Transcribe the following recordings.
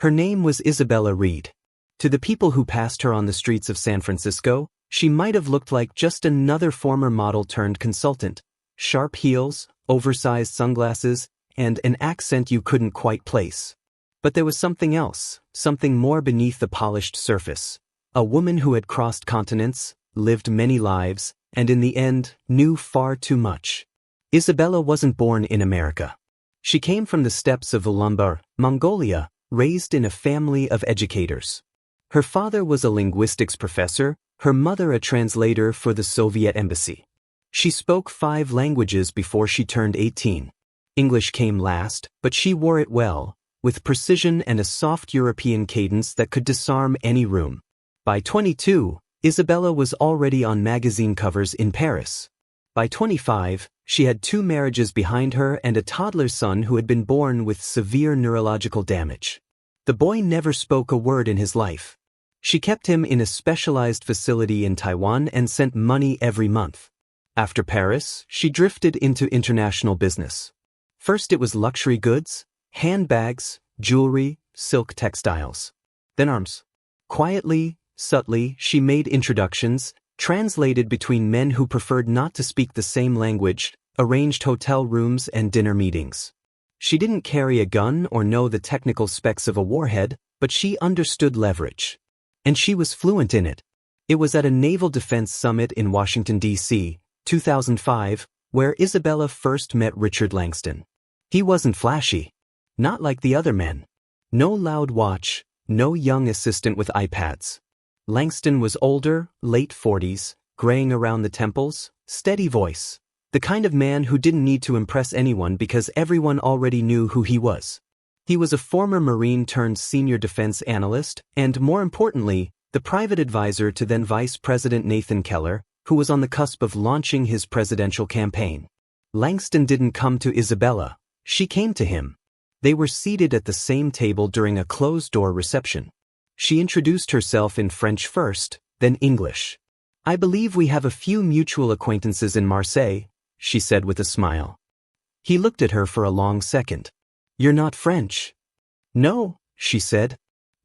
Her name was Isabella Reed. To the people who passed her on the streets of San Francisco, she might have looked like just another former model turned consultant. Sharp heels, oversized sunglasses, and an accent you couldn't quite place. But there was something else, something more beneath the polished surface. A woman who had crossed continents, lived many lives, and in the end, knew far too much. Isabella wasn't born in America. She came from the steppes of Ulaanbaatar, Mongolia, raised in a family of educators. Her father was a linguistics professor, her mother a translator for the Soviet embassy. She spoke 5 languages before she turned 18. English came last, but she wore it well, with precision and a soft European cadence that could disarm any room. By 22, Isabella was already on magazine covers in Paris. By 25, she had 2 marriages behind her and a toddler son who had been born with severe neurological damage. The boy never spoke a word in his life. She kept him in a specialized facility in Taiwan and sent money every month. After Paris, she drifted into international business. First it was luxury goods, handbags, jewelry, silk textiles. Then arms. Quietly, subtly, she made introductions, translated between men who preferred not to speak the same language, arranged hotel rooms and dinner meetings. She didn't carry a gun or know the technical specs of a warhead, but she understood leverage. And she was fluent in it. It was at a naval defense summit in Washington, D.C., 2005, where Isabella first met Richard Langston. He wasn't flashy. Not like the other men. No loud watch, no young assistant with iPads. Langston was older, late 40s, graying around the temples, steady voice. The kind of man who didn't need to impress anyone because everyone already knew who he was. He was a former Marine turned senior defense analyst, and more importantly, the private advisor to then Vice President Nathan Keller, who was on the cusp of launching his presidential campaign. Langston didn't come to Isabella, she came to him. They were seated at the same table during a closed-door reception. She introduced herself in French first, then English. "I believe we have a few mutual acquaintances in Marseille," she said with a smile. He looked at her for a long second. "You're not French." "No," she said.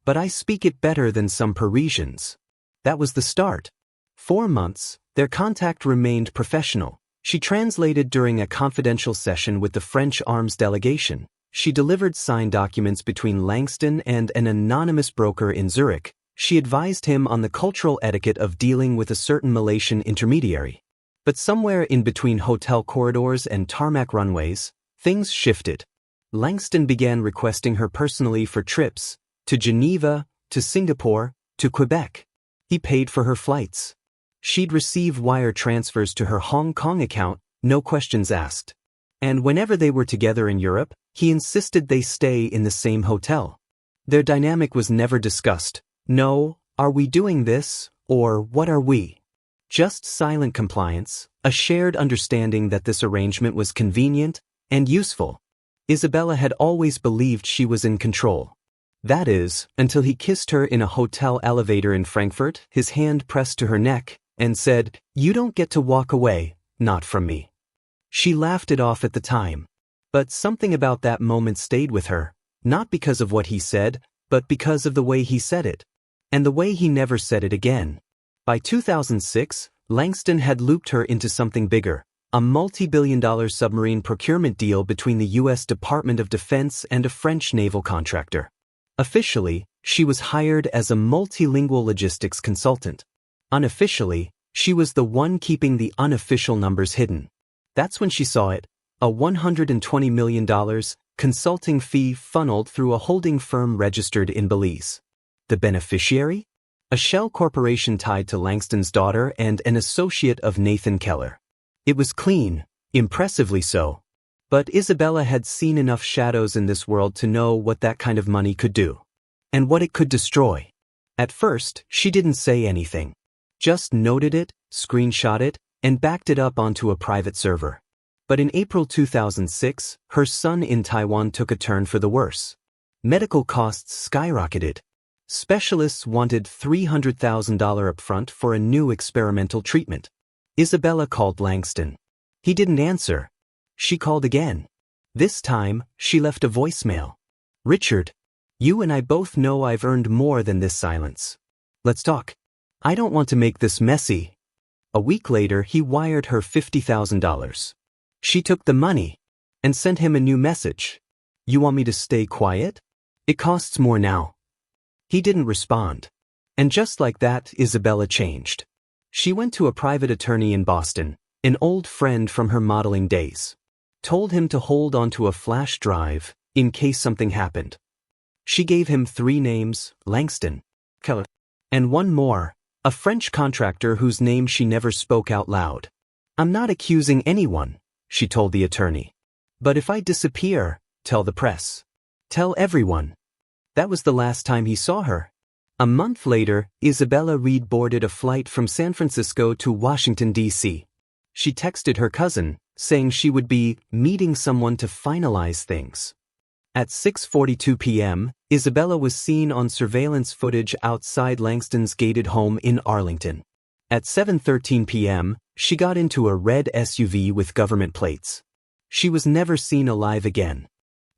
"But I speak it better than some Parisians." That was the start. 4 months, their contact remained professional. She translated during a confidential session with the French arms delegation. She delivered signed documents between Langston and an anonymous broker in Zurich. She advised him on the cultural etiquette of dealing with a certain Malaysian intermediary. But somewhere in between hotel corridors and tarmac runways, things shifted. Langston began requesting her personally for trips, to Geneva, to Singapore, to Quebec. He paid for her flights. She'd receive wire transfers to her Hong Kong account, no questions asked. And whenever they were together in Europe, he insisted they stay in the same hotel. Their dynamic was never discussed. No, are we doing this, or what are we? Just silent compliance, a shared understanding that this arrangement was convenient and useful. Isabella had always believed she was in control. That is, until he kissed her in a hotel elevator in Frankfurt, his hand pressed to her neck, and said, "You don't get to walk away, not from me." She laughed it off at the time. But something about that moment stayed with her, not because of what he said, but because of the way he said it. And the way he never said it again. By 2006, Langston had looped her into something bigger, a multi-billion-dollar submarine procurement deal between the U.S. Department of Defense and a French naval contractor. Officially, she was hired as a multilingual logistics consultant. Unofficially, she was the one keeping the unofficial numbers hidden. That's when she saw it, a $120 million consulting fee funneled through a holding firm registered in Belize. The beneficiary? A shell corporation tied to Langston's daughter and an associate of Nathan Keller. It was clean, impressively so. But Isabella had seen enough shadows in this world to know what that kind of money could do. And what it could destroy. At first, she didn't say anything. Just noted it, screenshot it, and backed it up onto a private server. But in April 2006, her son in Taiwan took a turn for the worse. Medical costs skyrocketed. Specialists wanted $300,000 upfront for a new experimental treatment. Isabella called Langston. He didn't answer. She called again. This time, she left a voicemail. "Richard, You and I both know I've earned more than this silence. Let's talk. I don't want to make this messy. A week later, he wired her $50,000. She took the money and sent him a new message. You want me to stay quiet? It costs more now. He didn't respond. And just like that, Isabella changed. She went to a private attorney in Boston, an old friend from her modeling days. Told him to hold onto a flash drive in case something happened. She gave him 3 names, Langston, Keller, and one more, a French contractor whose name she never spoke out loud. I'm not accusing anyone, she told the attorney. But if I disappear, tell the press. Tell everyone. That was the last time he saw her. A month later, Isabella Reed boarded a flight from San Francisco to Washington, D.C. She texted her cousin, saying she would be meeting someone to finalize things. At 6:42 p.m., Isabella was seen on surveillance footage outside Langston's gated home in Arlington. At 7:13 p.m., she got into a red SUV with government plates. She was never seen alive again.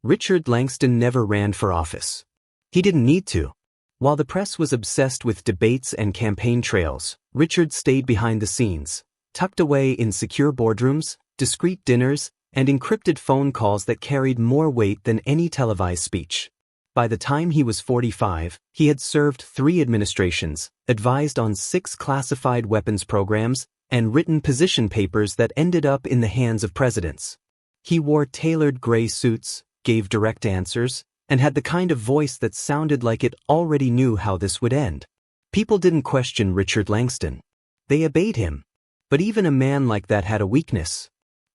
Richard Langston never ran for office. He didn't need to. While the press was obsessed with debates and campaign trails, Richard stayed behind the scenes, tucked away in secure boardrooms, discreet dinners, and encrypted phone calls that carried more weight than any televised speech. By the time he was 45, he had served 3 administrations, advised on 6 classified weapons programs, and written position papers that ended up in the hands of presidents. He wore tailored gray suits, gave direct answers, and had the kind of voice that sounded like it already knew how this would end. People didn't question Richard Langston. They obeyed him. But even a man like that had a weakness.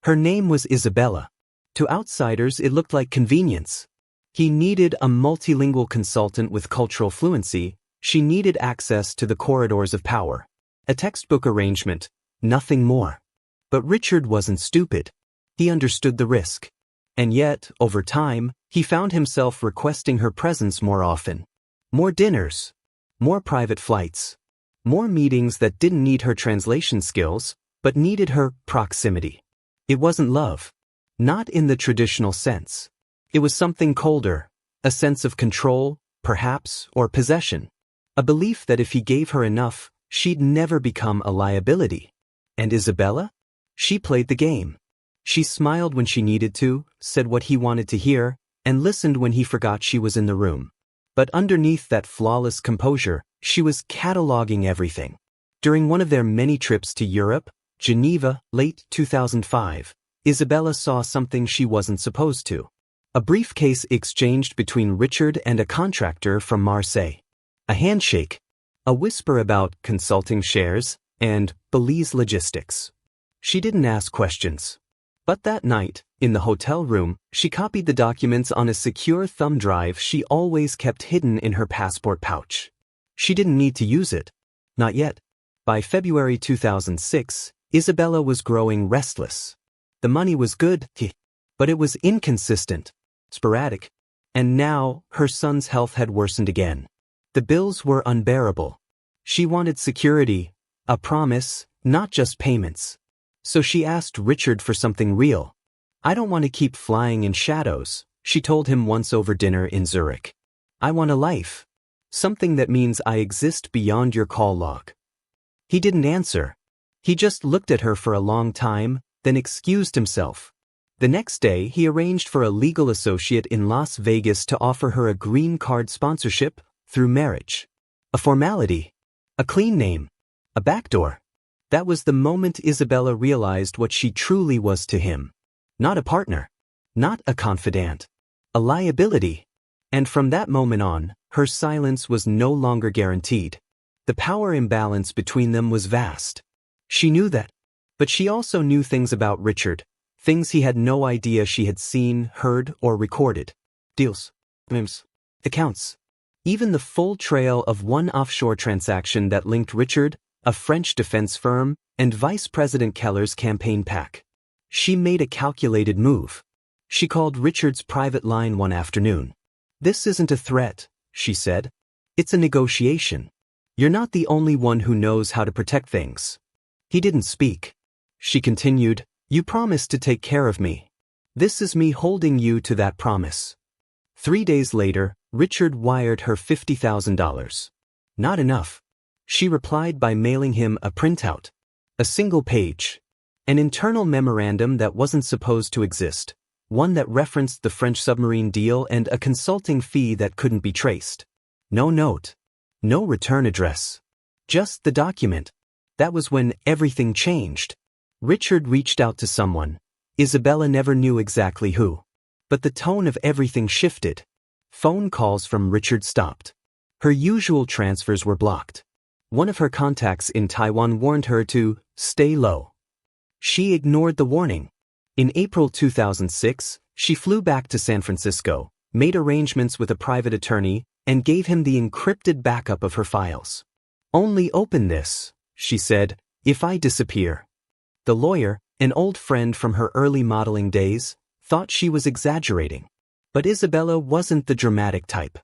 Her name was Isabella. To outsiders, it looked like convenience. He needed a multilingual consultant with cultural fluency. She needed access to the corridors of power. A textbook arrangement, nothing more. But Richard wasn't stupid. He understood the risk. And yet, over time, he found himself requesting her presence more often. More dinners. More private flights. More meetings that didn't need her translation skills, but needed her proximity. It wasn't love. Not in the traditional sense. It was something colder, a sense of control, perhaps, or possession. A belief that if he gave her enough, she'd never become a liability. And Isabella? She played the game. She smiled when she needed to, said what he wanted to hear, and listened when he forgot she was in the room. But underneath that flawless composure, she was cataloging everything. During one of their many trips to Europe, Geneva, late 2005, Isabella saw something she wasn't supposed to. A briefcase exchanged between Richard and a contractor from Marseille. A handshake. A whisper about consulting shares and Belize logistics. She didn't ask questions. But that night, in the hotel room, she copied the documents on a secure thumb drive she always kept hidden in her passport pouch. She didn't need to use it. Not yet. By February 2006, Isabella was growing restless. The money was good, but it was inconsistent, sporadic. And now, her son's health had worsened again. The bills were unbearable. She wanted security, a promise, not just payments. So she asked Richard for something real. I don't want to keep flying in shadows, she told him once over dinner in Zurich. I want a life. Something that means I exist beyond your call log. He didn't answer. He just looked at her for a long time, then excused himself. The next day, he arranged for a legal associate in Las Vegas to offer her a green card sponsorship through marriage. A formality. A clean name. A backdoor. That was the moment Isabella realized what she truly was to him. Not a partner. Not a confidant. A liability. And from that moment on, her silence was no longer guaranteed. The power imbalance between them was vast. She knew that. But she also knew things about Richard, things he had no idea she had seen, heard, or recorded. Deals. Names. Accounts. Even the full trail of one offshore transaction that linked Richard, a French defense firm, and Vice President Keller's campaign pack. She made a calculated move. She called Richard's private line one afternoon. This isn't a threat, she said. It's a negotiation. You're not the only one who knows how to protect things. He didn't speak. She continued, you promised to take care of me. This is me holding you to that promise. 3 days later, Richard wired her $50,000. Not enough. She replied by mailing him a printout. A single page. An internal memorandum that wasn't supposed to exist. One that referenced the French submarine deal and a consulting fee that couldn't be traced. No note. No return address. Just the document. That was when everything changed. Richard reached out to someone. Isabella never knew exactly who. But the tone of everything shifted. Phone calls from Richard stopped. Her usual transfers were blocked. One of her contacts in Taiwan warned her to stay low. She ignored the warning. In April 2006, she flew back to San Francisco, made arrangements with a private attorney, and gave him the encrypted backup of her files. "Only open this," she said, "if I disappear." The lawyer, an old friend from her early modeling days, thought she was exaggerating. But Isabella wasn't the dramatic type.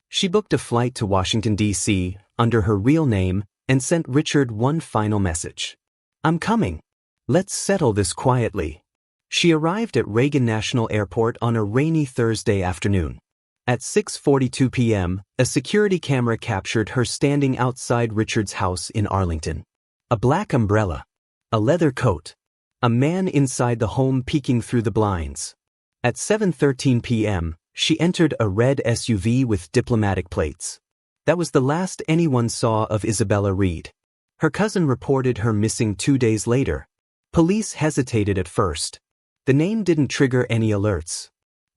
She booked a flight to Washington, D.C., under her real name, and sent Richard one final message. "I'm coming. Let's settle this quietly." She arrived at Reagan National Airport on a rainy Thursday afternoon. At 6:42 p.m., a security camera captured her standing outside Richard's house in Arlington. A black umbrella. A leather coat. A man inside the home peeking through the blinds. At 7:13 p.m., she entered a red SUV with diplomatic plates. That was the last anyone saw of Isabella Reed. Her cousin reported her missing 2 days later. Police hesitated at first. The name didn't trigger any alerts.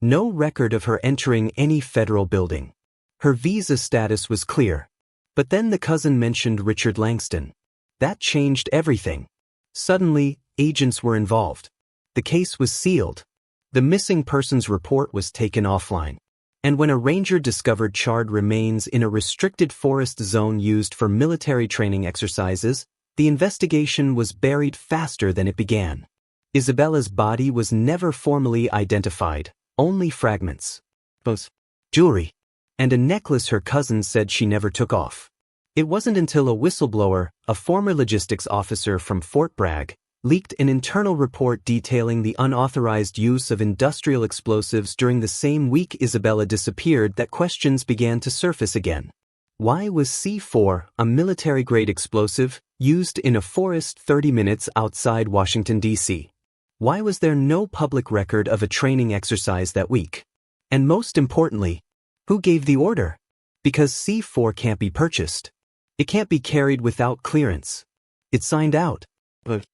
No record of her entering any federal building. Her visa status was clear. But then the cousin mentioned Richard Langston. That changed everything. Suddenly, agents were involved. The case was sealed. The missing persons report was taken offline. And when a ranger discovered charred remains in a restricted forest zone used for military training exercises, the investigation was buried faster than it began. Isabella's body was never formally identified, only fragments. Both jewelry and a necklace her cousin said she never took off. It wasn't until a whistleblower, a former logistics officer from Fort Bragg, leaked an internal report detailing the unauthorized use of industrial explosives during the same week Isabella disappeared that questions began to surface again. Why was C4, a military-grade explosive, used in a forest 30 minutes outside Washington, D.C.? Why was there no public record of a training exercise that week? And most importantly, who gave the order? Because C4 can't be purchased. It can't be carried without clearance. It's signed out. But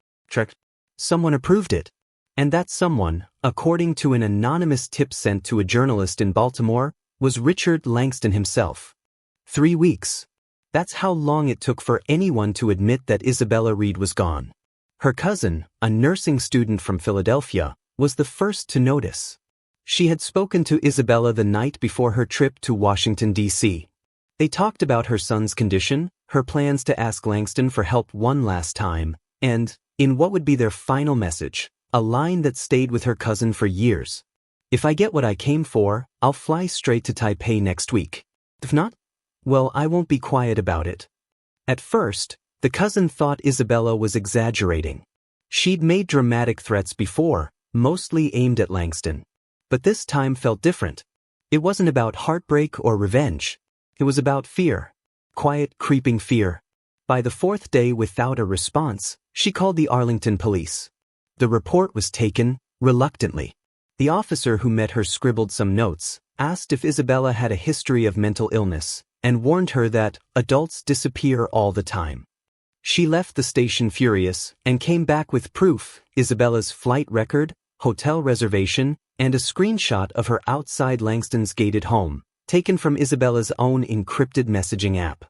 someone approved it. And that someone, according to an anonymous tip sent to a journalist in Baltimore, was Richard Langston himself. 3 weeks. That's how long it took for anyone to admit that Isabella Reed was gone. Her cousin, a nursing student from Philadelphia, was the first to notice. She had spoken to Isabella the night before her trip to Washington, D.C. They talked about her son's condition, her plans to ask Langston for help one last time, and, in what would be their final message, a line that stayed with her cousin for years. "If I get what I came for, I'll fly straight to Taipei next week. If not, well, I won't be quiet about it." At first, the cousin thought Isabella was exaggerating. She'd made dramatic threats before, mostly aimed at Langston. But this time felt different. It wasn't about heartbreak or revenge. It was about fear. Quiet, creeping fear. By the 4th day without a response, she called the Arlington police. The report was taken, reluctantly. The officer who met her scribbled some notes, asked if Isabella had a history of mental illness, and warned her that adults disappear all the time. She left the station furious and came back with proof, Isabella's flight record, hotel reservation, and a screenshot of her outside Langston's gated home, taken from Isabella's own encrypted messaging app.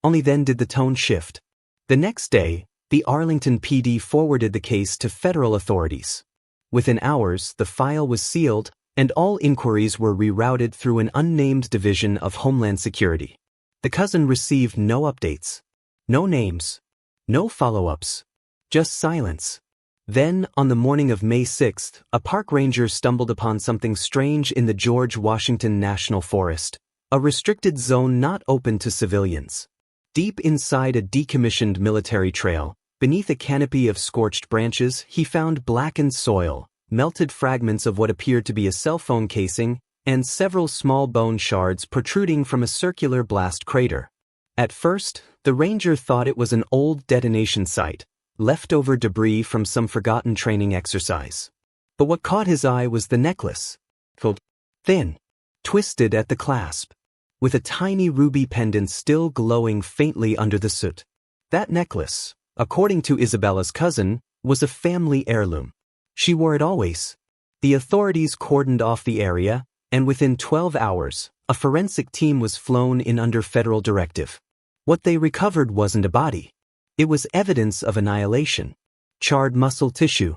Only then did the tone shift. The next day, the Arlington PD forwarded the case to federal authorities. Within hours, the file was sealed, and all inquiries were rerouted through an unnamed division of Homeland Security. The cousin received no updates. No names. No follow-ups. Just silence. Then, on the morning of May 6th, a park ranger stumbled upon something strange in the George Washington National Forest, a restricted zone not open to civilians. Deep inside a decommissioned military trail, beneath a canopy of scorched branches, he found blackened soil, melted fragments of what appeared to be a cell phone casing, and several small bone shards protruding from a circular blast crater. At first, the ranger thought it was an old detonation site, leftover debris from some forgotten training exercise. But what caught his eye was the necklace. Thin, twisted at the clasp, with a tiny ruby pendant still glowing faintly under the soot. That necklace, according to Isabella's cousin, was a family heirloom. She wore it always. The authorities cordoned off the area, and within 12 hours, a forensic team was flown in under federal directive. What they recovered wasn't a body. It was evidence of annihilation. Charred muscle tissue,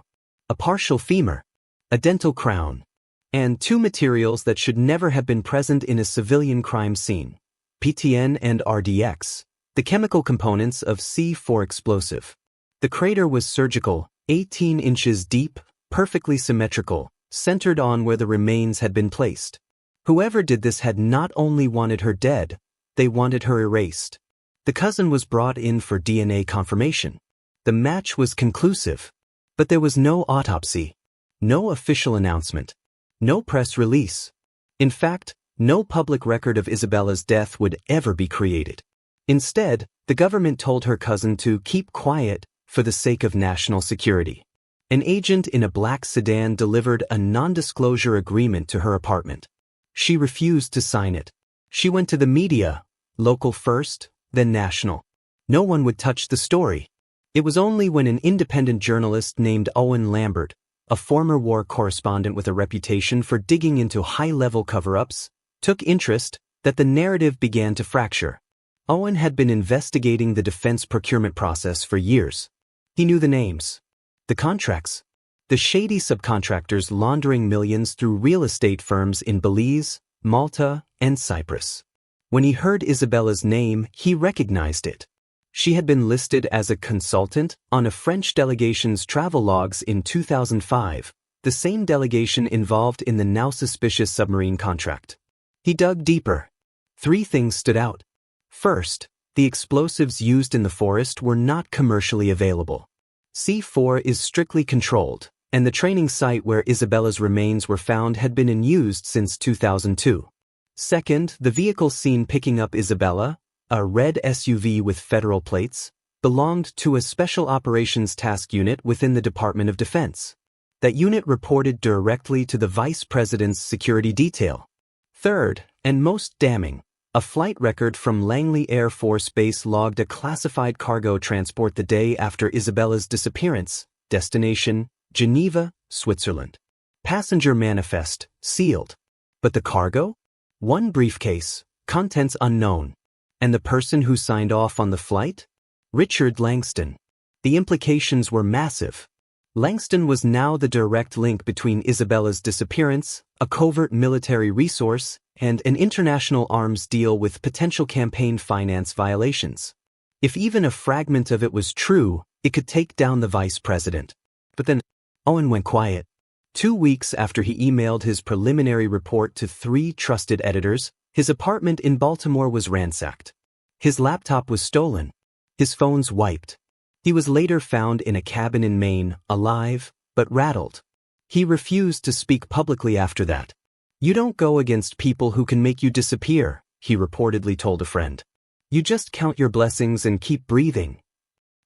a partial femur, a dental crown, and two materials that should never have been present in a civilian crime scene: PTN and RDX, the chemical components of C4 explosive. The crater was surgical, 18 inches deep, perfectly symmetrical, centered on where the remains had been placed. Whoever did this had not only wanted her dead, they wanted her erased. The cousin was brought in for DNA confirmation. The match was conclusive, but there was no autopsy, no official announcement, no press release. In fact, no public record of Isabella's death would ever be created. Instead, the government told her cousin to keep quiet for the sake of national security. An agent in a black sedan delivered a non-disclosure agreement to her apartment. She refused to sign it. She went to the media, local first, then national. No one would touch the story. It was only when an independent journalist named Owen Lambert, a former war correspondent with a reputation for digging into high-level cover-ups, took interest, that the narrative began to fracture. Owen had been investigating the defense procurement process for years. He knew the names, the contracts, the shady subcontractors laundering millions through real estate firms in Belize, Malta, and Cyprus. When he heard Isabella's name, he recognized it. She had been listed as a consultant on a French delegation's travel logs in 2005, the same delegation involved in the now suspicious submarine contract. He dug deeper. 3 things stood out. First, the explosives used in the forest were not commercially available. C4 is strictly controlled, and the training site where Isabella's remains were found had been unused since 2002. Second, the vehicle seen picking up Isabella, a red SUV with federal plates, belonged to a Special Operations Task Unit within the Department of Defense. That unit reported directly to the Vice President's security detail. Third, and most damning, a flight record from Langley Air Force Base logged a classified cargo transport the day after Isabella's disappearance, destination, Geneva, Switzerland. Passenger manifest, sealed. But the cargo? One briefcase, contents unknown. And the person who signed off on the flight? Richard Langston. The implications were massive. Langston was now the direct link between Isabella's disappearance, a covert military resource, and an international arms deal with potential campaign finance violations. If even a fragment of it was true, it could take down the vice president. But then, Owen went quiet. 2 weeks after he emailed his preliminary report to 3 trusted editors, his apartment in Baltimore was ransacked. His laptop was stolen. His phones wiped. He was later found in a cabin in Maine, alive, but rattled. He refused to speak publicly after that. "You don't go against people who can make you disappear," he reportedly told a friend. "You just count your blessings and keep breathing."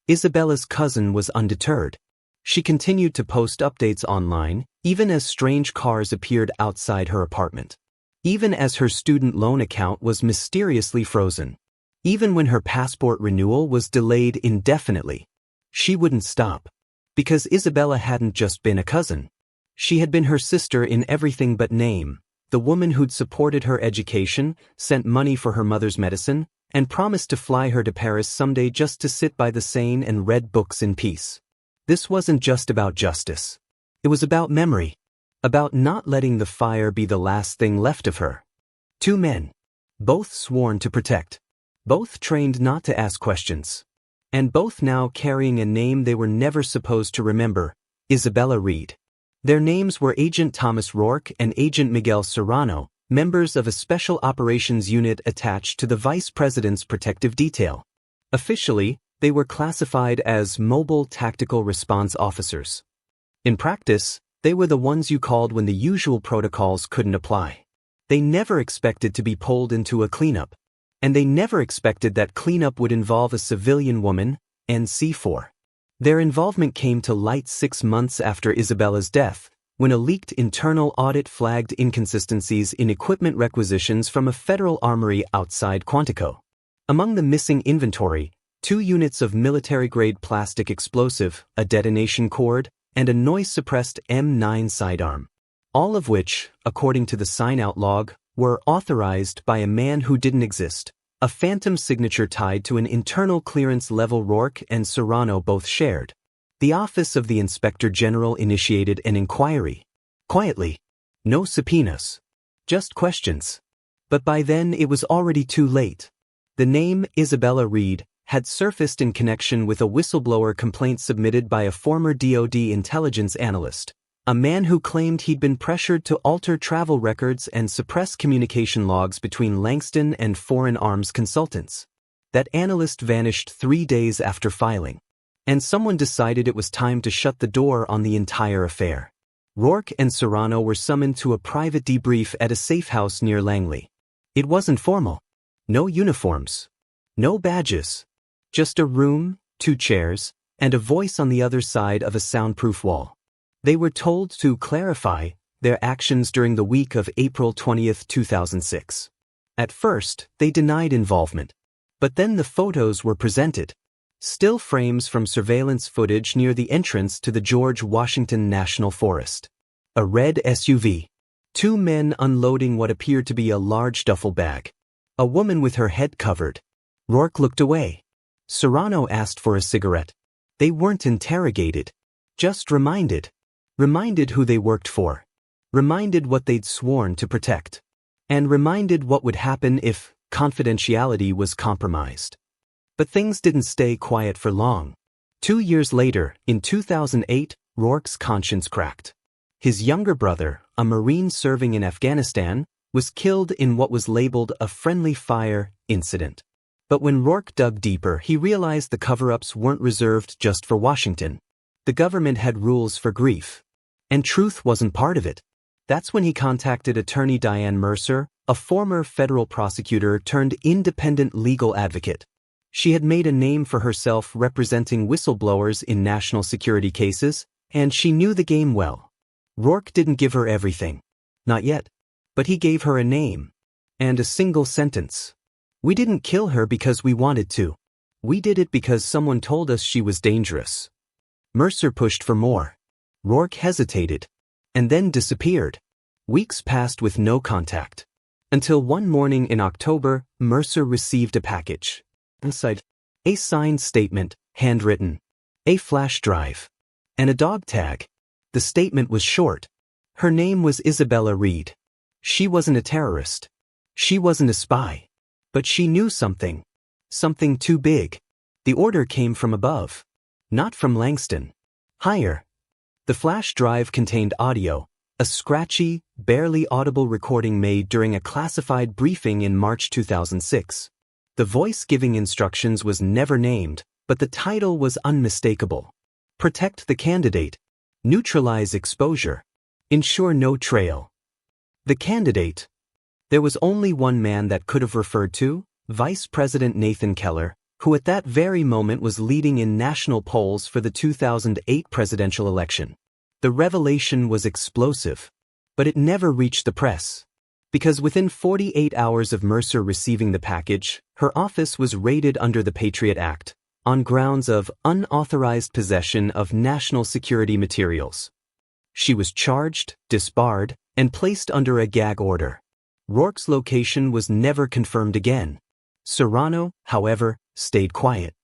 Isabella's cousin was undeterred. She continued to post updates online, even as strange cars appeared outside her apartment. Even as her student loan account was mysteriously frozen. Even when her passport renewal was delayed indefinitely. She wouldn't stop. Because Isabella hadn't just been a cousin. She had been her sister in everything but name, the woman who'd supported her education, sent money for her mother's medicine, and promised to fly her to Paris someday just to sit by the Seine and read books in peace. This wasn't just about justice. It was about memory. About not letting the fire be the last thing left of her. 2 men. Both sworn to protect. Both trained not to ask questions. And both now carrying a name they were never supposed to remember, Isabella Reed. Their names were Agent Thomas Rourke and Agent Miguel Serrano, members of a special operations unit attached to the Vice President's protective detail. Officially, they were classified as Mobile Tactical Response Officers. In practice, they were the ones you called when the usual protocols couldn't apply. They never expected to be pulled into a cleanup. And they never expected that cleanup would involve a civilian woman, NC4. Their involvement came to light 6 months after Isabella's death, when a leaked internal audit flagged inconsistencies in equipment requisitions from a federal armory outside Quantico. Among the missing inventory, 2 units of military-grade plastic explosive, a detonation cord, and a noise-suppressed M9 sidearm. All of which, according to the sign-out log, were authorized by a man who didn't exist, a phantom signature tied to an internal clearance level Rourke and Serrano both shared. The Office of the Inspector General initiated an inquiry. Quietly. No subpoenas. Just questions. But by then it was already too late. The name Isabella Reed had surfaced in connection with a whistleblower complaint submitted by a former DoD intelligence analyst, a man who claimed he'd been pressured to alter travel records and suppress communication logs between Langston and foreign arms consultants. That analyst vanished 3 days after filing. And someone decided it was time to shut the door on the entire affair. Rourke and Serrano were summoned to a private debrief at a safe house near Langley. It wasn't formal. No uniforms. No badges. Just a room, 2 chairs, and a voice on the other side of a soundproof wall. They were told to clarify their actions during the week of April 20, 2006. At first, they denied involvement. But then the photos were presented. Still frames from surveillance footage near the entrance to the George Washington National Forest. A red SUV. 2 men unloading what appeared to be a large duffel bag. A woman with her head covered. Rourke looked away. Serrano asked for a cigarette. They weren't interrogated. Just reminded. Reminded who they worked for. Reminded what they'd sworn to protect. And reminded what would happen if confidentiality was compromised. But things didn't stay quiet for long. 2 years later, in 2008, Rourke's conscience cracked. His younger brother, a Marine serving in Afghanistan, was killed in what was labeled a friendly fire incident. But when Rourke dug deeper, he realized the cover-ups weren't reserved just for Washington. The government had rules for grief. And truth wasn't part of it. That's when he contacted attorney Diane Mercer, a former federal prosecutor turned independent legal advocate. She had made a name for herself representing whistleblowers in national security cases, and she knew the game well. Rourke didn't give her everything. Not yet. But he gave her a name. And a single sentence. We didn't kill her because we wanted to. We did it because someone told us she was dangerous. Mercer pushed for more. Rourke hesitated. And then disappeared. Weeks passed with no contact. Until one morning in October, Mercer received a package. Inside, a signed statement, handwritten, a flash drive, and a dog tag. The statement was short. Her name was Isabella Reed. She wasn't a terrorist. She wasn't a spy. But she knew something. Something too big. The order came from above. Not from Langston. Higher. The flash drive contained audio, a scratchy, barely audible recording made during a classified briefing in March 2006. The voice giving instructions was never named, but the title was unmistakable. Protect the candidate. Neutralize exposure. Ensure no trail. The candidate. There was only one man that could have referred to, Vice President Nathan Keller, who at that very moment was leading in national polls for the 2008 presidential election. The revelation was explosive, but it never reached the press. Because within 48 hours of Mercer receiving the package, her office was raided under the Patriot Act, on grounds of unauthorized possession of national security materials. She was charged, disbarred, and placed under a gag order. Rourke's location was never confirmed again. Serrano, however, stayed quiet.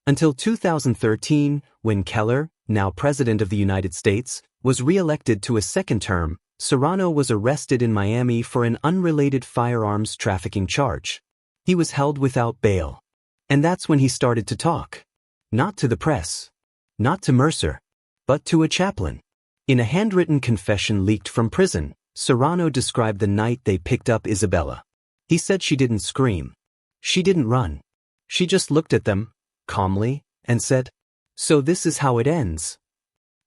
Until 2013, when Keller, now President of the United States, was re-elected to a second term, Serrano was arrested in Miami for an unrelated firearms trafficking charge. He was held without bail. And that's when he started to talk. Not to the press. Not to Mercer. But to a chaplain. In a handwritten confession leaked from prison, Serrano described the night they picked up Isabella. He said she didn't scream. She didn't run. She just looked at them, calmly, and said, "So this is how it ends."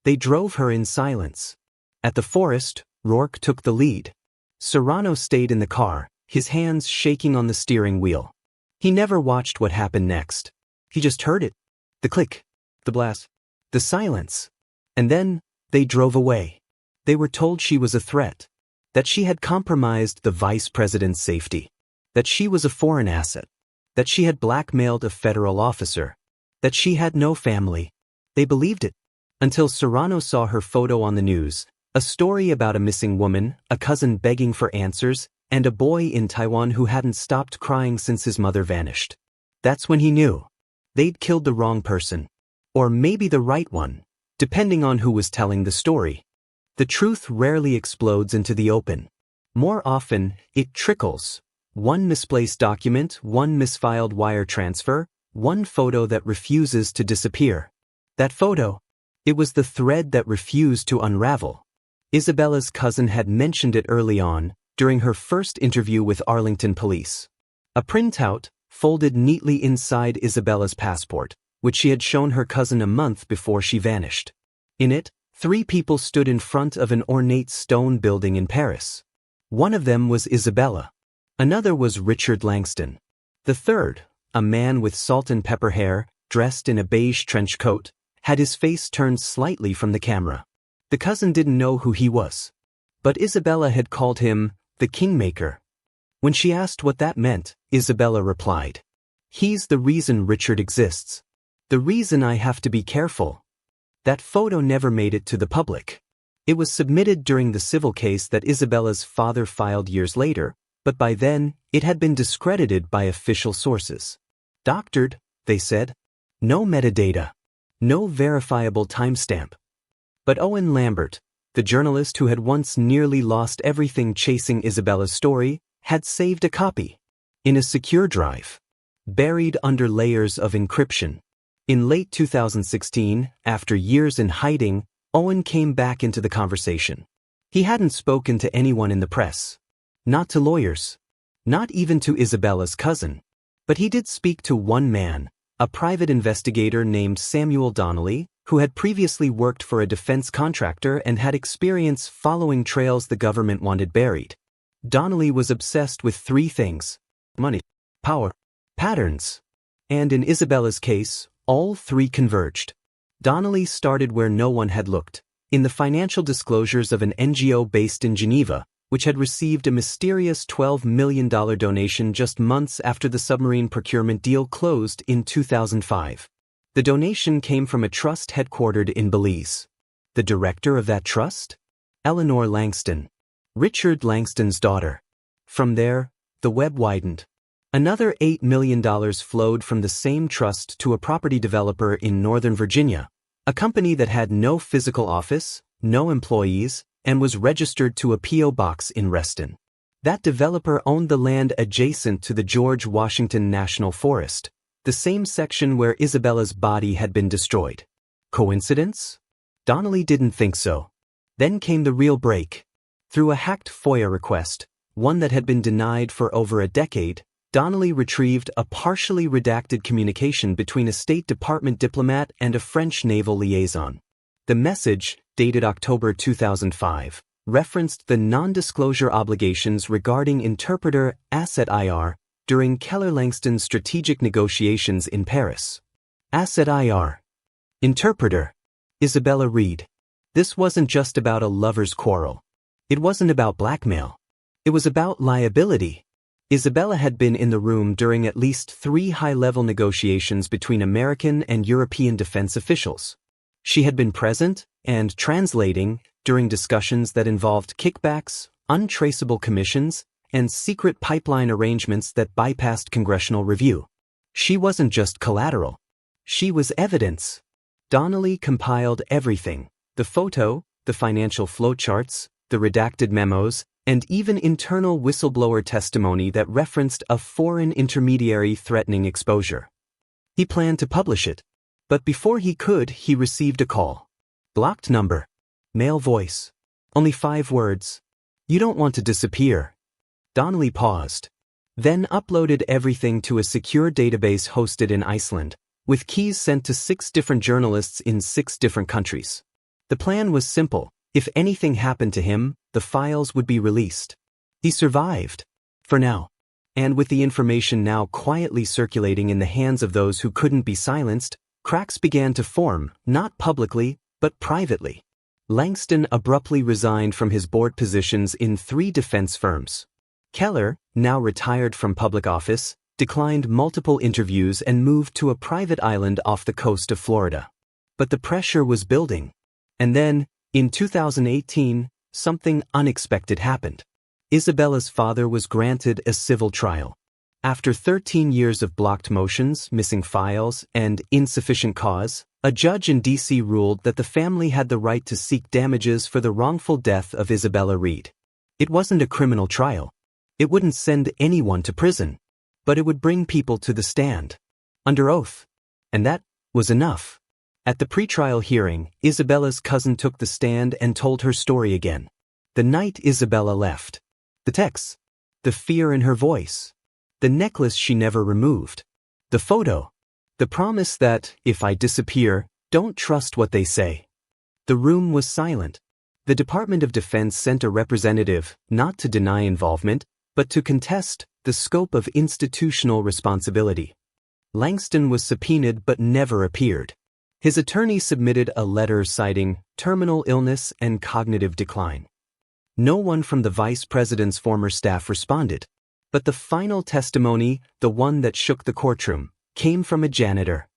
They drove her in silence. At the forest, Rourke took the lead. Serrano stayed in the car, his hands shaking on the steering wheel. He never watched what happened next. He just heard it. The click, the blast, the silence. And then, they drove away. They were told she was a threat, that she had compromised the vice president's safety, that she was a foreign asset, that she had blackmailed a federal officer, that she had no family. They believed it. Until Serrano saw her photo on the news, a story about a missing woman, a cousin begging for answers, and a boy in Taiwan who hadn't stopped crying since his mother vanished. That's when he knew. They'd killed the wrong person. Or maybe the right one, depending on who was telling the story. The truth rarely explodes into the open. More often, it trickles. One misplaced document, one misfiled wire transfer, one photo that refuses to disappear. That photo, it was the thread that refused to unravel. Isabella's cousin had mentioned it early on, during her first interview with Arlington police. A printout, folded neatly inside Isabella's passport, which she had shown her cousin a month before she vanished. In it, 3 people stood in front of an ornate stone building in Paris. One of them was Isabella. Another was Richard Langston. The third, a man with salt and pepper hair, dressed in a beige trench coat, had his face turned slightly from the camera. The cousin didn't know who he was. But Isabella had called him the Kingmaker. When she asked what that meant, Isabella replied, "He's the reason Richard exists. The reason I have to be careful." That photo never made it to the public. It was submitted during the civil case that Isabella's father filed years later, but by then, it had been discredited by official sources. Doctored, they said. No metadata. No verifiable timestamp. But Owen Lambert, the journalist who had once nearly lost everything chasing Isabella's story, had saved a copy. In a secure drive. Buried under layers of encryption. In late 2016, after years in hiding, Owen came back into the conversation. He hadn't spoken to anyone in the press. Not to lawyers. Not even to Isabella's cousin. But he did speak to one man, a private investigator named Samuel Donnelly, who had previously worked for a defense contractor and had experience following trails the government wanted buried. Donnelly was obsessed with 3 things: money, power, patterns. And in Isabella's case, all 3 converged. Donnelly started where no one had looked, in the financial disclosures of an NGO based in Geneva, which had received a mysterious $12 million donation just months after the submarine procurement deal closed in 2005. The donation came from a trust headquartered in Belize. The director of that trust? Eleanor Langston. Richard Langston's daughter. From there, the web widened. Another $8 million flowed from the same trust to a property developer in Northern Virginia, a company that had no physical office, no employees, and was registered to a P.O. box in Reston. That developer owned the land adjacent to the George Washington National Forest, the same section where Isabella's body had been destroyed. Coincidence? Donnelly didn't think so. Then came the real break. Through a hacked FOIA request, one that had been denied for over a decade, Donnelly retrieved a partially redacted communication between a State Department diplomat and a French naval liaison. The message, dated October 2005, referenced the non-disclosure obligations regarding interpreter Asset IR during Keller Langston's strategic negotiations in Paris. Asset IR. Interpreter. Isabella Reed. This wasn't just about a lover's quarrel. It wasn't about blackmail. It was about liability. Isabella had been in the room during at least 3 high-level negotiations between American and European defense officials. She had been present and translating during discussions that involved kickbacks, untraceable commissions, and secret pipeline arrangements that bypassed congressional review. She wasn't just collateral. She was evidence. Donnelly compiled everything: the photo, the financial flowcharts, the redacted memos, and even internal whistleblower testimony that referenced a foreign intermediary threatening exposure. He planned to publish it. But before he could, he received a call. Blocked number. Male voice. Only 5 words. "You don't want to disappear." Donnelly paused. Then uploaded everything to a secure database hosted in Iceland, with keys sent to 6 different journalists in 6 different countries. The plan was simple. If anything happened to him, the files would be released. He survived. For now. And with the information now quietly circulating in the hands of those who couldn't be silenced, cracks began to form, not publicly, but privately. Langston abruptly resigned from his board positions in 3 defense firms. Keller, now retired from public office, declined multiple interviews and moved to a private island off the coast of Florida. But the pressure was building. And then, in 2018, something unexpected happened. Isabella's father was granted a civil trial. After 13 years of blocked motions, missing files, and insufficient cause, a judge in D.C. ruled that the family had the right to seek damages for the wrongful death of Isabella Reed. It wasn't a criminal trial. It wouldn't send anyone to prison, but it would bring people to the stand, under oath. And that was enough. At the pretrial hearing, Isabella's cousin took the stand and told her story again. The night Isabella left. The texts. The fear in her voice. The necklace she never removed. The photo. The promise that, if I disappear, don't trust what they say. The room was silent. The Department of Defense sent a representative, not to deny involvement, but to contest the scope of institutional responsibility. Langston was subpoenaed but never appeared. His attorney submitted a letter citing terminal illness and cognitive decline. No one from the vice president's former staff responded. But the final testimony, the one that shook the courtroom, came from a janitor.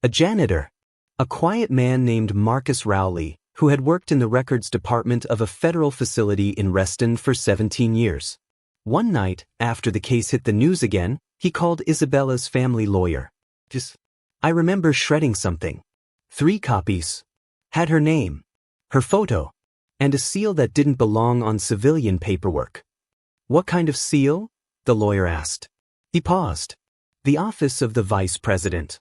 A janitor. A quiet man named Marcus Rowley, who had worked in the records department of a federal facility in Reston for 17 years. One night, after the case hit the news again, he called Isabella's family lawyer. I remember shredding something. 3 copies. Had her name. Her photo. And a seal that didn't belong on civilian paperwork. What kind of seal? The lawyer asked. He paused. The office of the vice president.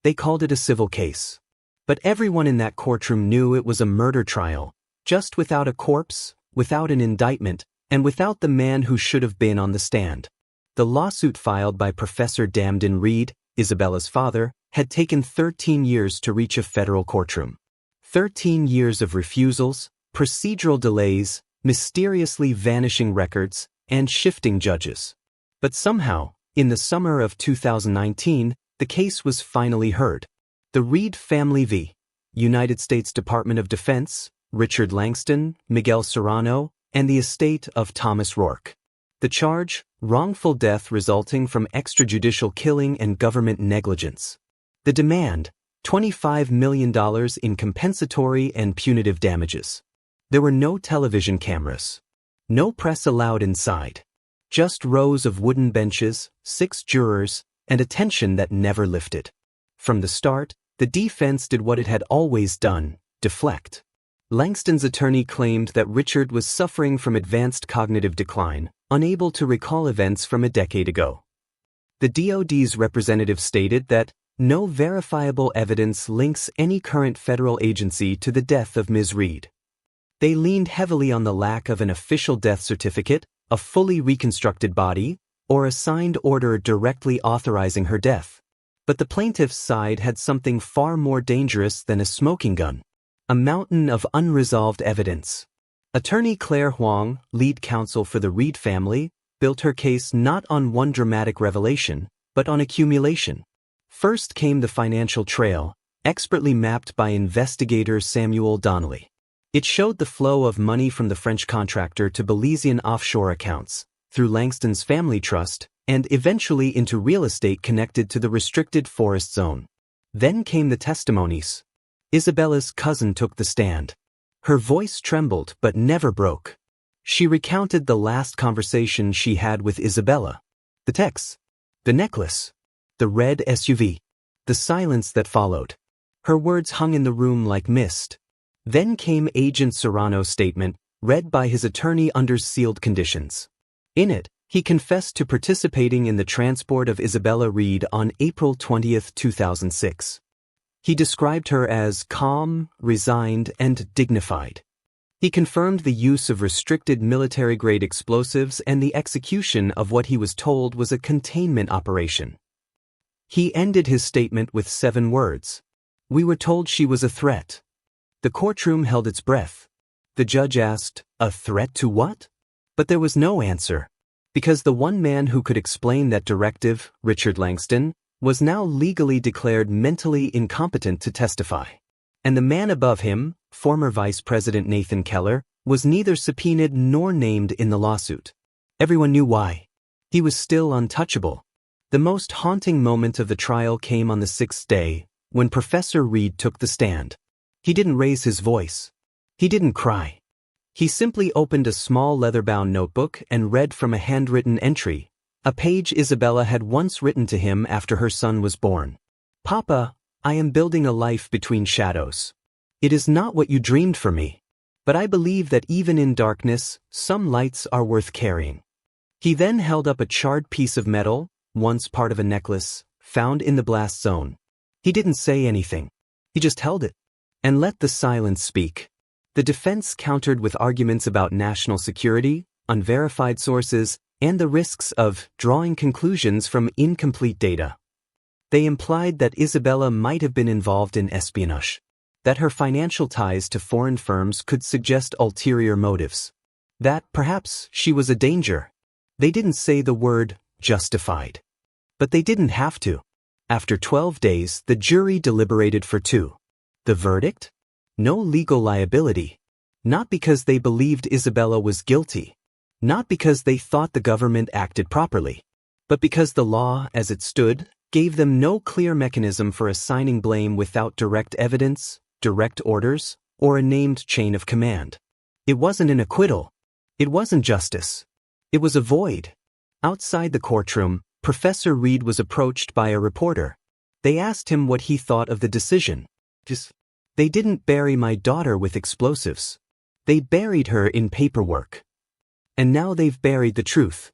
They called it a civil case. But everyone in that courtroom knew it was a murder trial, just without a corpse, without an indictment, and without the man who should have been on the stand. The lawsuit filed by Professor Damden Reed, Isabella's father, had taken 13 years to reach a federal courtroom. 13 years of refusals, procedural delays, mysteriously vanishing records, and shifting judges. But somehow, in the summer of 2019, the case was finally heard. The Reed family v. United States Department of Defense, Richard Langston, Miguel Serrano, and the estate of Thomas Rourke. The charge, wrongful death resulting from extrajudicial killing and government negligence. The demand, $25 million in compensatory and punitive damages. There were no television cameras. No press allowed inside. Just rows of wooden benches, 6 jurors, and a tension that never lifted. From the start, the defense did what it had always done, deflect. Langston's attorney claimed that Richard was suffering from advanced cognitive decline, unable to recall events from a decade ago. The DoD's representative stated that no verifiable evidence links any current federal agency to the death of Ms. Reed. They leaned heavily on the lack of an official death certificate, a fully reconstructed body, or a signed order directly authorizing her death. But the plaintiff's side had something far more dangerous than a smoking gun. A mountain of unresolved evidence. Attorney Claire Huang, lead counsel for the Reed family, built her case not on one dramatic revelation, but on accumulation. First came the financial trail, expertly mapped by investigator Samuel Donnelly. It showed the flow of money from the French contractor to Belizean offshore accounts, through Langston's family trust, and eventually into real estate connected to the restricted forest zone. Then came the testimonies. Isabella's cousin took the stand. Her voice trembled but never broke. She recounted the last conversation she had with Isabella. The texts. The necklace. The red SUV. The silence that followed. Her words hung in the room like mist. Then came Agent Serrano's statement, read by his attorney under sealed conditions. In it, he confessed to participating in the transport of Isabella Reed on April 20, 2006. He described her as calm, resigned, and dignified. He confirmed the use of restricted military-grade explosives and the execution of what he was told was a containment operation. He ended his statement with 7 words. We were told she was a threat. The courtroom held its breath. The judge asked, a threat to what? But there was no answer. Because the one man who could explain that directive, Richard Langston, was now legally declared mentally incompetent to testify. And the man above him, former Vice President Nathan Keller, was neither subpoenaed nor named in the lawsuit. Everyone knew why. He was still untouchable. The most haunting moment of the trial came on the sixth day, when Professor Reed took the stand. He didn't raise his voice. He didn't cry. He simply opened a small leather-bound notebook and read from a handwritten entry, a page Isabella had once written to him after her son was born. "Papa, I am building a life between shadows. It is not what you dreamed for me. But I believe that even in darkness, some lights are worth carrying." He then held up a charred piece of metal, once part of a necklace, found in the blast zone. He didn't say anything. He just held it and let the silence speak. The defense countered with arguments about national security, unverified sources, and the risks of drawing conclusions from incomplete data. They implied that Isabella might have been involved in espionage, that her financial ties to foreign firms could suggest ulterior motives, that perhaps she was a danger. They didn't say the word justified. But they didn't have to. After 12 days, the jury deliberated for 2. The verdict? No legal liability. Not because they believed Isabella was guilty. Not because they thought the government acted properly. But because the law, as it stood, gave them no clear mechanism for assigning blame without direct evidence, direct orders, or a named chain of command. It wasn't an acquittal. It wasn't justice. It was a void. Outside the courtroom, Professor Reed was approached by a reporter. They asked him what he thought of the decision. "They didn't bury my daughter with explosives. They buried her in paperwork. And now they've buried the truth."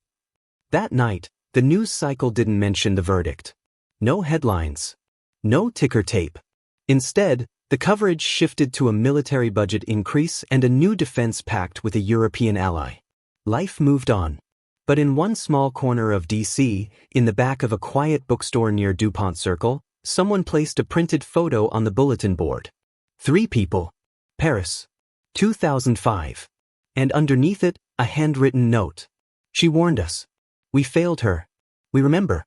That night, the news cycle didn't mention the verdict. No headlines. No ticker tape. Instead, the coverage shifted to a military budget increase and a new defense pact with a European ally. Life moved on. But in one small corner of D.C., in the back of a quiet bookstore near DuPont Circle, someone placed a printed photo on the bulletin board. 3 people. Paris. 2005. And underneath it, a handwritten note. "She warned us. We failed her. We remember."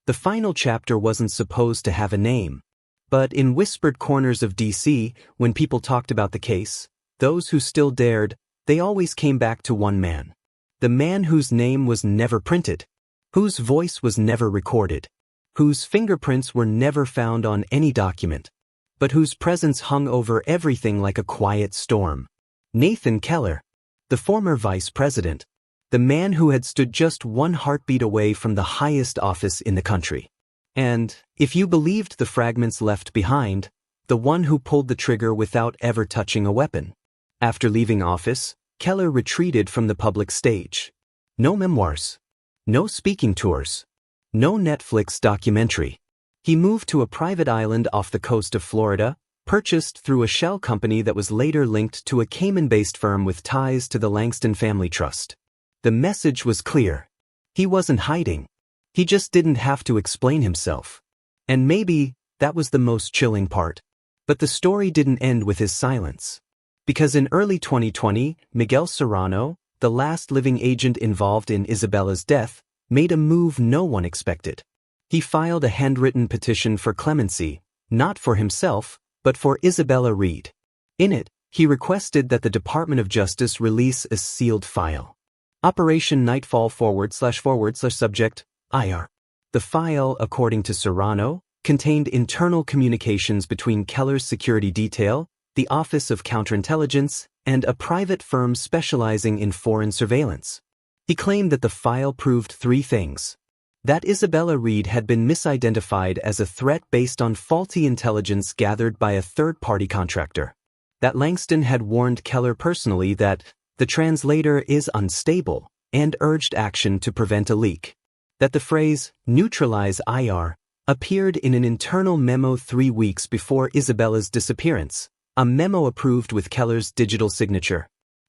The final chapter wasn't supposed to have a name. But in whispered corners of D.C., when people talked about the case, those who still dared, they always came back to one man. The man whose name was never printed, whose voice was never recorded, whose fingerprints were never found on any document, but whose presence hung over everything like a quiet storm. Nathan Keller, the former vice president, the man who had stood just one heartbeat away from the highest office in the country. And, if you believed the fragments left behind, the one who pulled the trigger without ever touching a weapon. After leaving office, Keller retreated from the public stage. No memoirs. No speaking tours. No Netflix documentary. He moved to a private island off the coast of Florida, purchased through a shell company that was later linked to a Cayman-based firm with ties to the Langston Family Trust. The message was clear. He wasn't hiding. He just didn't have to explain himself. And maybe that was the most chilling part. But the story didn't end with his silence. Because in early 2020, Miguel Serrano, the last living agent involved in Isabella's death, made a move no one expected. He filed a handwritten petition for clemency, not for himself, but for Isabella Reed. In it, he requested that the Department of Justice release a sealed file. Operation Nightfall / subject, IR. The file, according to Serrano, contained internal communications between Keller's security detail, the Office of Counterintelligence, and a private firm specializing in foreign surveillance. He claimed that the file proved 3 things. That Isabella Reed had been misidentified as a threat based on faulty intelligence gathered by a third-party contractor. That Langston had warned Keller personally that the translator is unstable and urged action to prevent a leak. That the phrase, neutralize IR, appeared in an internal memo 3 weeks before Isabella's disappearance, a memo approved with Keller's digital signature.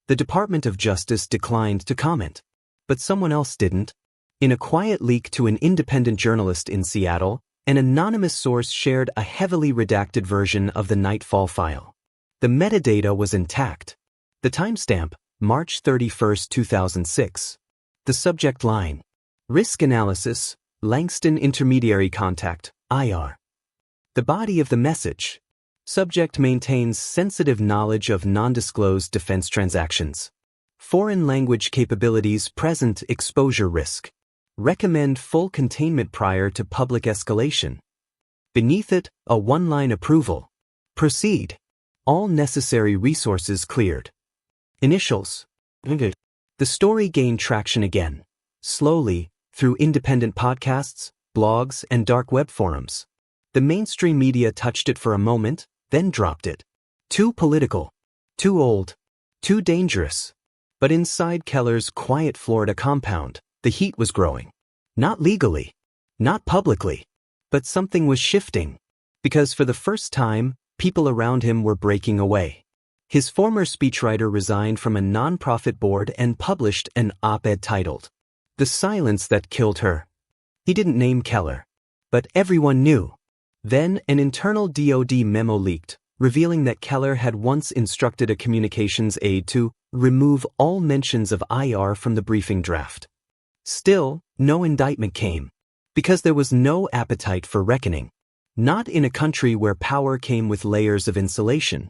The Department of Justice declined to comment. But someone else didn't. In a quiet leak to an independent journalist in Seattle, an anonymous source shared a heavily redacted version of the Nightfall file. The metadata was intact. The timestamp, March 31, 2006. The subject line: Risk Analysis, Langston Intermediary Contact, IR. The body of the message: Subject maintains sensitive knowledge of non-disclosed defense transactions. Foreign language capabilities present exposure risk. Recommend full containment prior to public escalation. Beneath it, a one-line approval. Proceed. All necessary resources cleared. Initials. The story gained traction again, slowly, through independent podcasts, blogs, and dark web forums. The mainstream media touched it for a moment, then dropped it. Too political. Too old. Too dangerous. But inside Keller's quiet Florida compound, the heat was growing. Not legally. Not publicly. But something was shifting. Because for the first time, people around him were breaking away. His former speechwriter resigned from a nonprofit board and published an op-ed titled, "The Silence That Killed Her." He didn't name Keller. But everyone knew. Then an internal DoD memo leaked, revealing that Keller had once instructed a communications aide to remove all mentions of IR from the briefing draft. Still, no indictment came. Because there was no appetite for reckoning. Not in a country where power came with layers of insulation.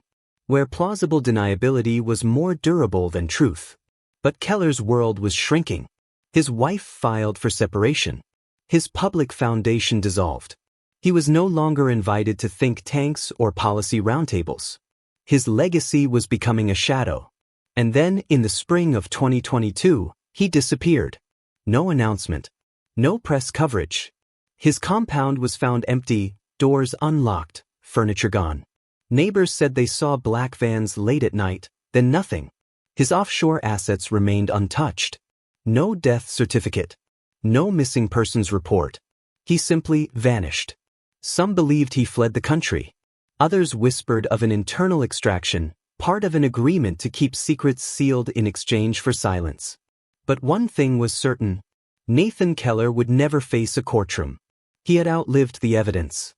Where plausible deniability was more durable than truth. But Keller's world was shrinking. His wife filed for separation. His public foundation dissolved. He was no longer invited to think tanks or policy roundtables. His legacy was becoming a shadow. And then, in the spring of 2022, he disappeared. No announcement. No press coverage. His compound was found empty, doors unlocked, furniture gone. Neighbors said they saw black vans late at night, then nothing. His offshore assets remained untouched. No death certificate. No missing persons report. He simply vanished. Some believed he fled the country. Others whispered of an internal extraction, part of an agreement to keep secrets sealed in exchange for silence. But one thing was certain. Nathan Keller would never face a courtroom. He had outlived the evidence.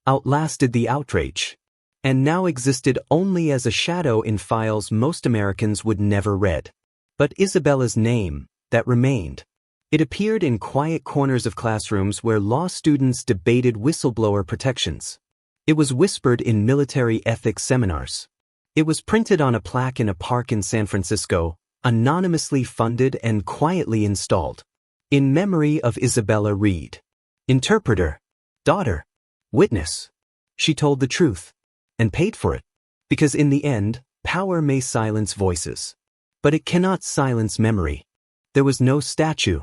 Outlasted the outrage. And now existed only as a shadow in files most Americans would never read. But Isabella's name, that remained. It appeared in quiet corners of classrooms where law students debated whistleblower protections. It was whispered in military ethics seminars. It was printed on a plaque in a park in San Francisco, anonymously funded and quietly installed. In memory of Isabella Reed. Interpreter. Daughter. Witness. She told the truth. And paid for it. Because in the end, power may silence voices. But it cannot silence memory. There was no statue.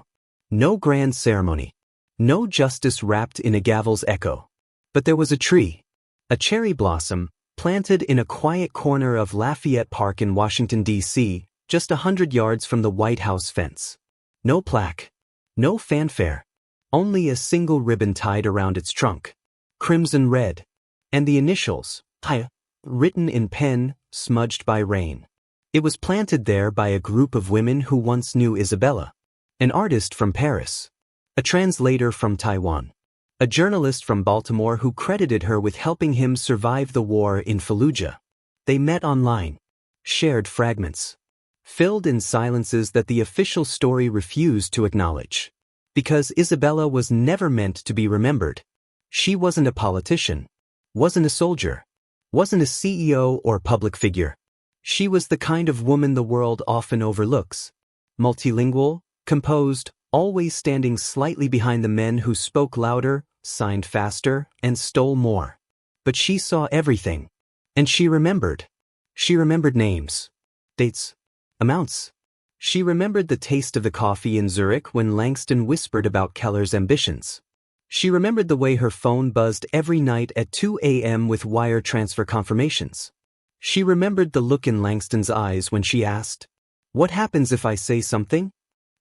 No grand ceremony. No justice wrapped in a gavel's echo. But there was a tree. A cherry blossom, planted in a quiet corner of Lafayette Park in Washington, D.C., just 100 yards from the White House fence. No plaque. No fanfare. Only a single ribbon tied around its trunk. Crimson red. And the initials, I, written in pen, smudged by rain. It was planted there by a group of women who once knew Isabella. An artist from Paris. A translator from Taiwan. A journalist from Baltimore who credited her with helping him survive the war in Fallujah. They met online. Shared fragments. Filled in silences that the official story refused to acknowledge. Because Isabella was never meant to be remembered. She wasn't a politician. Wasn't a soldier. Wasn't a CEO or public figure. She was the kind of woman the world often overlooks. Multilingual, composed, always standing slightly behind the men who spoke louder, signed faster, and stole more. But she saw everything. And she remembered. She remembered names. Dates. Amounts. She remembered the taste of the coffee in Zurich when Langston whispered about Keller's ambitions. She remembered the way her phone buzzed every night at 2 a.m. with wire transfer confirmations. She remembered the look in Langston's eyes when she asked, "What happens if I say something?"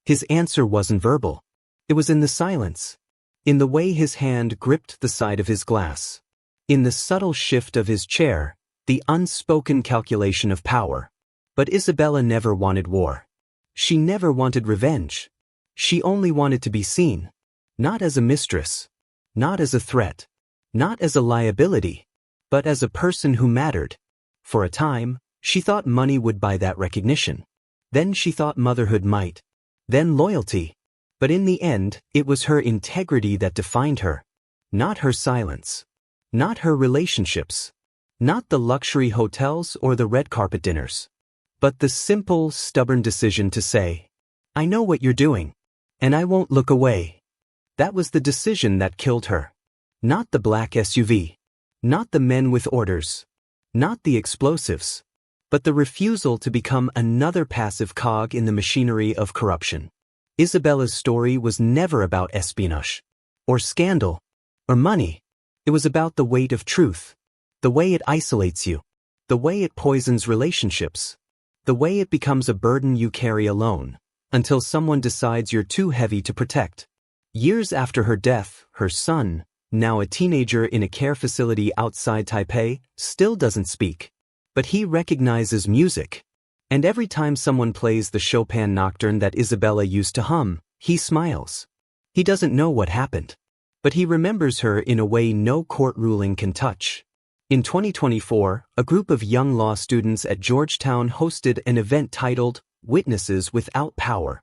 His answer wasn't verbal. It was in the silence. In the way his hand gripped the side of his glass. In the subtle shift of his chair, the unspoken calculation of power. But Isabella never wanted war. She never wanted revenge. She only wanted to be seen. Not as a mistress. Not as a threat. Not as a liability. But as a person who mattered. For a time, she thought money would buy that recognition. Then she thought motherhood might. Then loyalty. But in the end, it was her integrity that defined her. Not her silence. Not her relationships. Not the luxury hotels or the red carpet dinners. But the simple, stubborn decision to say, I know what you're doing. And I won't look away. That was the decision that killed her. Not the black SUV. Not the men with orders. Not the explosives. But the refusal to become another passive cog in the machinery of corruption. Isabella's story was never about espionage, or scandal, or money. It was about the weight of truth, the way it isolates you, the way it poisons relationships, the way it becomes a burden you carry alone, until someone decides you're too heavy to protect. Years after her death, her son, now a teenager in a care facility outside Taipei, still doesn't speak. But he recognizes music. And every time someone plays the Chopin nocturne that Isabella used to hum, he smiles. He doesn't know what happened. But he remembers her in a way no court ruling can touch. In 2024, a group of young law students at Georgetown hosted an event titled Witnesses Without Power.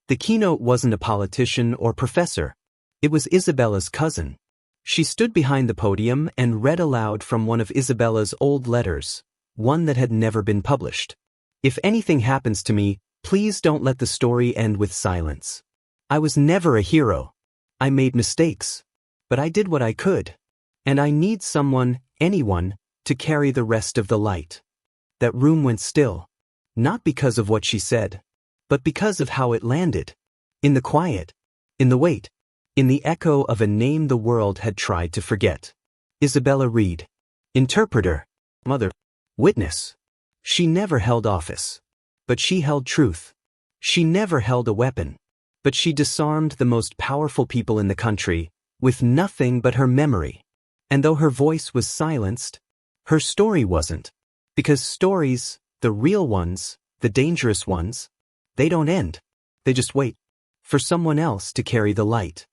The keynote wasn't a politician or professor. It was Isabella's cousin. She stood behind the podium and read aloud from one of Isabella's old letters, one that had never been published. If anything happens to me, please don't let the story end with silence. I was never a hero. I made mistakes. But I did what I could. And I need someone, anyone, to carry the rest of the light. That room went still. Not because of what she said, but because of how it landed. In the quiet. In the wait. In the echo of a name the world had tried to forget. Isabella Reed. Interpreter. Mother. Witness. She never held office. But she held truth. She never held a weapon. But she disarmed the most powerful people in the country, with nothing but her memory. And though her voice was silenced, her story wasn't. Because stories, the real ones, the dangerous ones, they don't end. They just wait for someone else to carry the light.